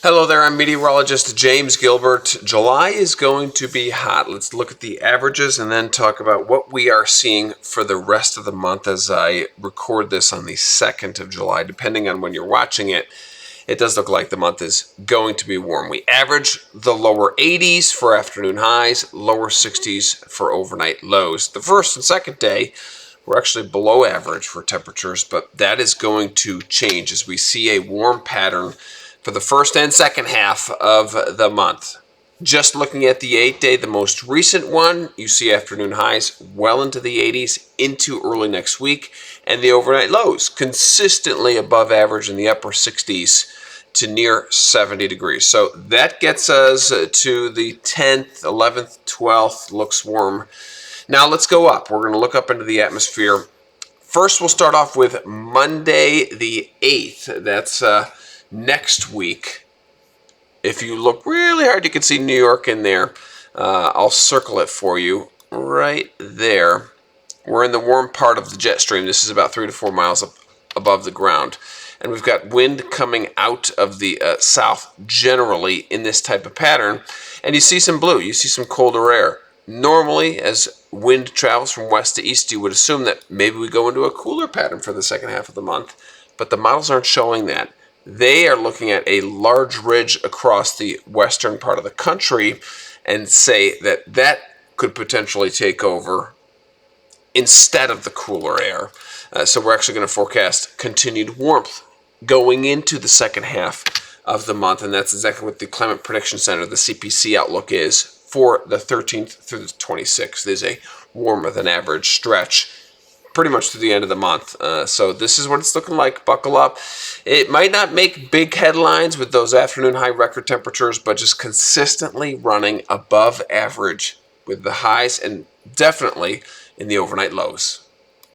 Hello there, I'm meteorologist James Gilbert. July is going to be hot. Let's look at the averages and then talk about what we are seeing for the rest of the month as I record this on the 2nd of July. Depending on when you're watching it, it does look like the month is going to be warm. We average the lower 80s for afternoon highs, lower 60s for overnight lows. The first and second day, we're actually below average for temperatures, but that is going to change as we see a warm pattern for the first and second half of the month. Just looking at the 8-day, the most recent one, you see afternoon highs well into the 80s into early next week, and the overnight lows consistently above average in the upper 60s to near 70 degrees. So that gets us to the 10th, 11th, 12th, looks warm. Now let's go up. We're going to look up into the atmosphere. First, we'll start off with Monday the 8th. That's next week. If you look really hard, you can see New York in there. I'll circle it for you right there. We're in the warm part of the jet stream. This is about 3 to 4 miles up above the ground. And we've got wind coming out of the south generally in this type of pattern. And you see some blue. You see some colder air. Normally, as wind travels from west to east, you would assume that maybe we go into a cooler pattern for the second half of the month. But the models aren't showing that. They are looking at a large ridge across the western part of the country and say that that could potentially take over instead of the cooler air. So we're actually going to forecast continued warmth going into the second half of the month, and that's exactly what the Climate Prediction Center, the CPC outlook is for the 13th through the 26th. There's a warmer than average stretch pretty much to the end of the month. So this is what it's looking like. Buckle up. It might not make big headlines with those afternoon high record temperatures, but just consistently running above average with the highs and definitely in the overnight lows.